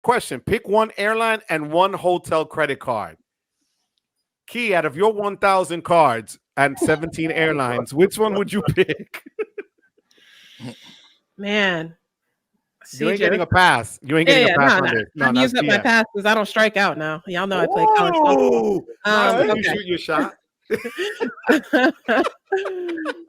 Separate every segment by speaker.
Speaker 1: Question: pick one airline and one hotel credit card. Key, out of your 1,000 cards and 17 airlines, which one would you pick?
Speaker 2: Man,
Speaker 1: You ain't
Speaker 2: CJ.
Speaker 1: getting a pass. You ain't
Speaker 2: Yeah,
Speaker 1: getting a
Speaker 2: yeah,
Speaker 1: pass
Speaker 2: no,
Speaker 1: on
Speaker 2: no.
Speaker 1: this. No,
Speaker 2: I've
Speaker 1: that's
Speaker 2: used up my
Speaker 1: BS.
Speaker 2: passes. I don't strike out now. Y'all know I play college softball.
Speaker 1: Oh, nice. Did you
Speaker 2: Okay.
Speaker 1: shoot your shot?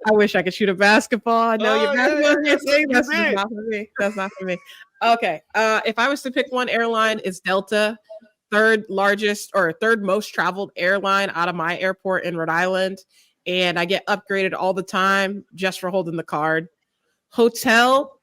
Speaker 2: I wish I could shoot a basketball. I know your
Speaker 1: Oh, yeah,
Speaker 2: basketball
Speaker 1: yeah,
Speaker 2: can't
Speaker 1: yeah.
Speaker 2: say
Speaker 1: You
Speaker 2: that's just
Speaker 1: did.
Speaker 2: not for me. That's not for me. Okay. If I was to pick one airline, it's Delta, third largest or third most traveled airline out of my airport in Rhode Island. And I get upgraded all the time just for holding the card. Hotel,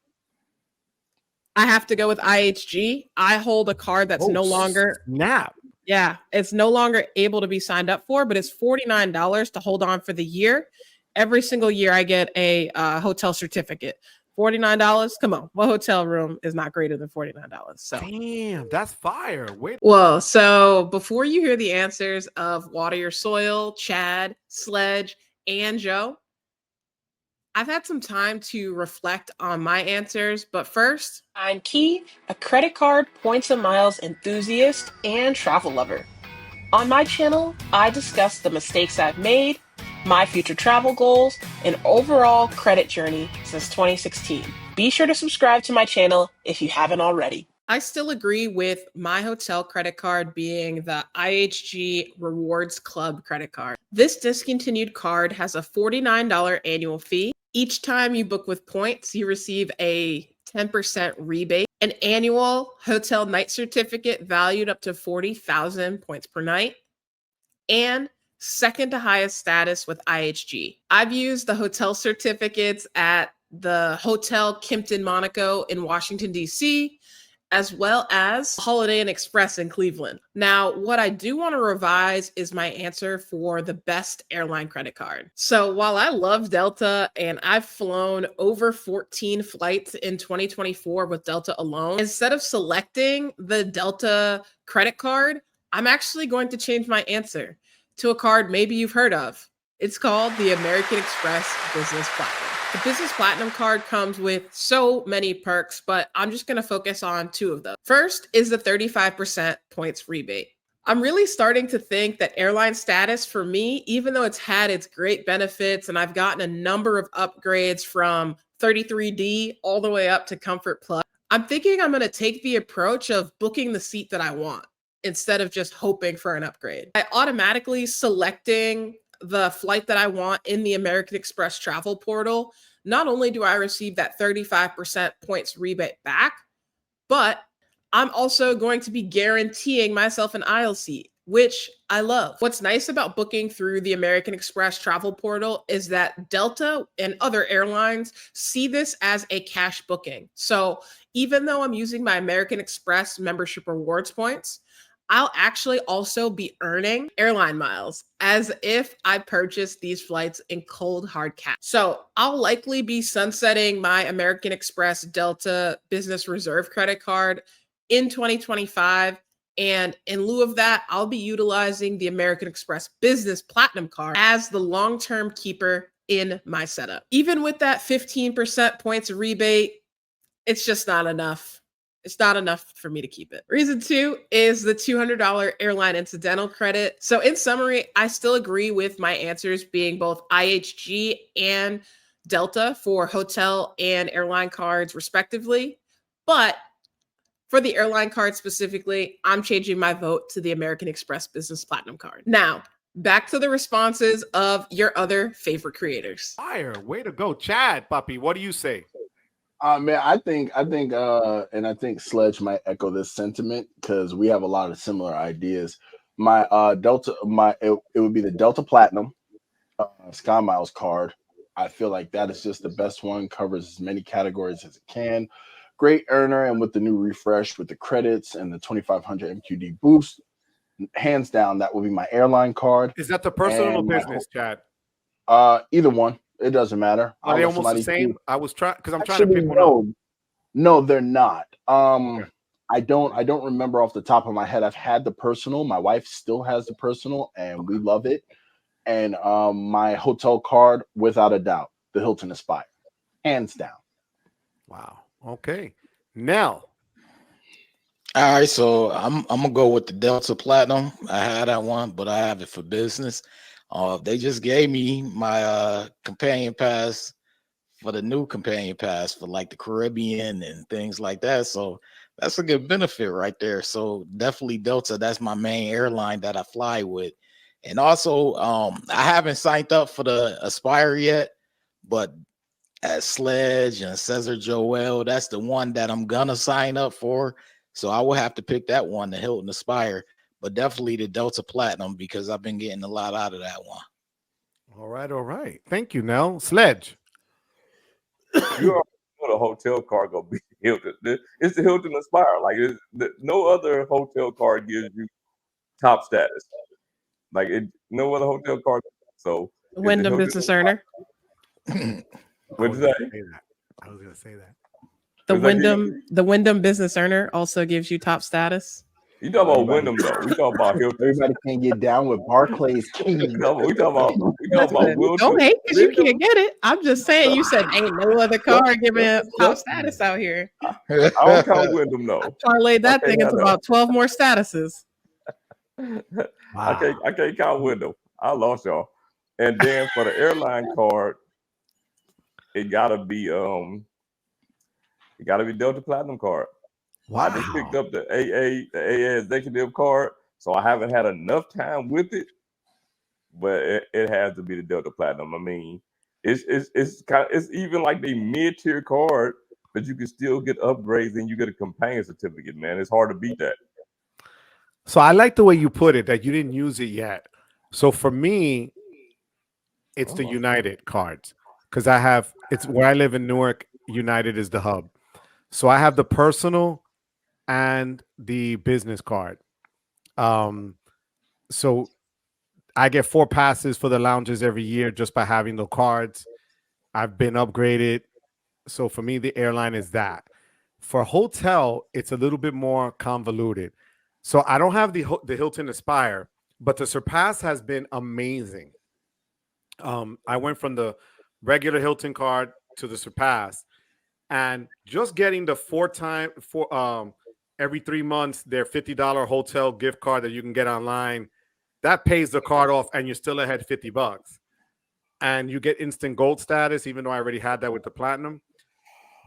Speaker 2: I have to go with IHG. I hold a card that's
Speaker 1: Oh,
Speaker 2: no longer,
Speaker 1: snap.
Speaker 2: yeah, it's no longer able to be signed up for, but it's $49 to hold on for the year. Every single year, I get a hotel certificate. $49. Come on, what hotel room is not greater than $49? So,
Speaker 1: Damn, that's fire. Wait.
Speaker 2: well, so before you hear the answers of Water Your Soil, Chad, Sledge, and Joe, I've had some time to reflect on my answers, but first, I'm Key, a credit card, points and miles enthusiast and travel lover. On my channel, I discuss the mistakes I've made, my future travel goals, and overall credit journey since 2016. Be sure to subscribe to my channel if you haven't already. I still agree with my hotel credit card being the IHG Rewards Club credit card. This discontinued card has a $49 annual fee. Each time you book with points, you receive a 10% rebate, an annual hotel night certificate valued up to 40,000 points per night, and second to highest status with IHG. I've used the hotel certificates at the Hotel Kimpton Monaco in Washington, D.C., as well as Holiday Inn Express in Cleveland. Now, what I do want to revise is my answer for the best airline credit card. So while I love Delta and I've flown over 14 flights in 2024 with Delta alone, instead of selecting the Delta credit card, I'm actually going to change my answer to a card maybe you've heard of. It's called the American Express Business Platinum. The Business Platinum card comes with so many perks, but I'm just going to focus on two of them. First is the 35% points rebate. I'm really starting to think that airline status for me, even though it's had its great benefits and I've gotten a number of upgrades from 33D all the way up to Comfort Plus, I'm thinking I'm going to take the approach of booking the seat that I want instead of just hoping for an upgrade. By automatically selecting the flight that I want in the American Express travel portal, not only do I receive that 35% points rebate back, but I'm also going to be guaranteeing myself an aisle seat, which I love. What's nice about booking through the American Express travel portal is that Delta and other airlines see this as a cash booking. So even though I'm using my American Express membership rewards points, I'll actually also be earning airline miles as if I purchased these flights in cold hard cash. So I'll likely be sunsetting my American Express Delta Business Reserve credit card in 2025. And in lieu of that, I'll be utilizing the American Express Business Platinum card as the long-term keeper in my setup. Even with that 15% points rebate, it's just not enough. It's not enough for me to keep it. Reason two is the $200 airline incidental credit. So in summary, I still agree with my answers being both IHG and Delta for hotel and airline cards respectively. But for the airline card specifically, I'm changing my vote to the American Express Business Platinum card. Now, back to the responses of your other favorite creators.
Speaker 1: Fire. Way to go. Chad, puppy, what do you say?
Speaker 3: Man, and I think Sledge might echo this sentiment because we have a lot of similar ideas. My it would be the Delta Platinum Sky Miles card. I feel like that is just the best one, covers as many categories as it can. Great earner, and with the new refresh with the credits and the 2500 MQD boost, hands down, that will be my airline card.
Speaker 1: Is that the personal or
Speaker 3: And
Speaker 1: business, Chad?
Speaker 3: Either one, it doesn't matter.
Speaker 1: Are
Speaker 3: I'll
Speaker 1: they
Speaker 3: let
Speaker 1: almost the
Speaker 3: somebody
Speaker 1: same?
Speaker 3: choose.
Speaker 1: I was trying because I'm trying to
Speaker 3: Actually,
Speaker 1: pick one up.
Speaker 3: no, they're not.
Speaker 1: Okay.
Speaker 3: I don't remember off the top of my head. I've had the personal. My wife still has the personal, and we love it. And my hotel card, without a doubt, the Hilton Aspire, hands down.
Speaker 1: Wow. Okay. Now,
Speaker 4: All right, so I'm gonna go with the Delta Platinum. I had that one, but I have it for business. They just gave me my companion pass for the new companion pass for like the Caribbean and things like that. So that's a good benefit right there. So definitely Delta, that's my main airline that I fly with. And also, I haven't signed up for the Aspire yet, but at Sledge and Cesar Joel, that's the one that I'm gonna sign up for. So I will have to pick that one, the Hilton Aspire, but definitely the Delta Platinum because I've been getting a lot out of that one.
Speaker 1: All right, all right. Thank you, Nell. Sledge.
Speaker 5: You already know the hotel card gonna be Hilton. It's the Hilton Aspire. Like no other hotel card gives you top status. Like no other hotel card. So it's the
Speaker 2: Wyndham
Speaker 5: Hilton
Speaker 2: Business
Speaker 5: Aspire.
Speaker 2: Earner.
Speaker 5: What'd you say?
Speaker 1: I was gonna say that.
Speaker 2: The Wyndham Business Earner also gives you top status.
Speaker 5: You talking about
Speaker 3: Everybody,
Speaker 5: Wyndham though? We talking about Hilton.
Speaker 3: everybody can't get down with Barclays keys.
Speaker 5: We talking about
Speaker 2: Listen,
Speaker 5: Wilton.
Speaker 2: don't hate because you
Speaker 5: Wyndham.
Speaker 2: can't get it. I'm just saying. You said ain't no other card giving top status out here.
Speaker 5: I don't count Wyndham though.
Speaker 2: Parlayed that
Speaker 5: Okay,
Speaker 2: thing into
Speaker 5: I know.
Speaker 2: about 12 more statuses.
Speaker 1: Wow.
Speaker 5: I can't count Wyndham. I lost y'all. And then for the airline card, it gotta be Delta Platinum card.
Speaker 1: Wow.
Speaker 5: I just picked up the AA executive card, so I haven't had enough time with it. But it has to be the Delta Platinum. I mean, it's even like the mid-tier card, but you can still get upgrades and you get a companion certificate, man. It's hard to beat that.
Speaker 1: So I like the way you put it that you didn't use it yet. So for me, it's the United cards because it's where I live in Newark. United is the hub. So I have the personal and the business card. So I get 4 passes for the lounges every year just by having the cards. I've been upgraded. So for me, the airline is that. For hotel, it's a little bit more convoluted. So I don't have the Hilton Aspire, but the Surpass has been amazing. I went from the regular Hilton card to the Surpass, and just getting the every 3 months their $50 hotel gift card that you can get online, that pays the card off, and you're still ahead $50. And you get instant gold status, even though I already had that with the platinum.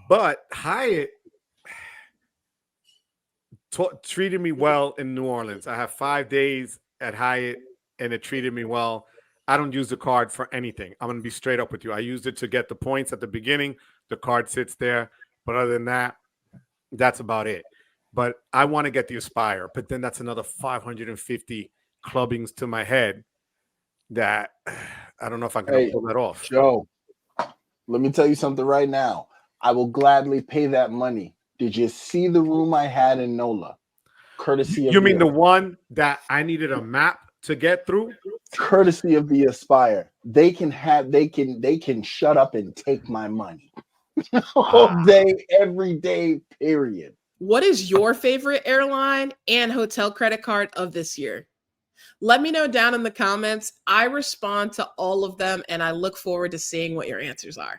Speaker 1: But Hyatt treated me well in New Orleans. I have 5 days at Hyatt, and it treated me well. I don't use the card for anything. I'm going to be straight up with you. I used it to get the points at the beginning. The card sits there. But other than that, that's about it. But I want to get the Aspire. But then that's another 550 clubbings to my head that I don't know if I can pull that off.
Speaker 3: Joe, let me tell you something right now. I will gladly pay that money. Did you see the room I had in NOLA? Courtesy of
Speaker 1: you mean the one that I needed a map to get through?
Speaker 3: Courtesy of the Aspire. They can shut up and take my money. All day, every day, period.
Speaker 2: What is your favorite airline and hotel credit card of this year? Let me know down in the comments. I respond to all of them, and I look forward to seeing what your answers are.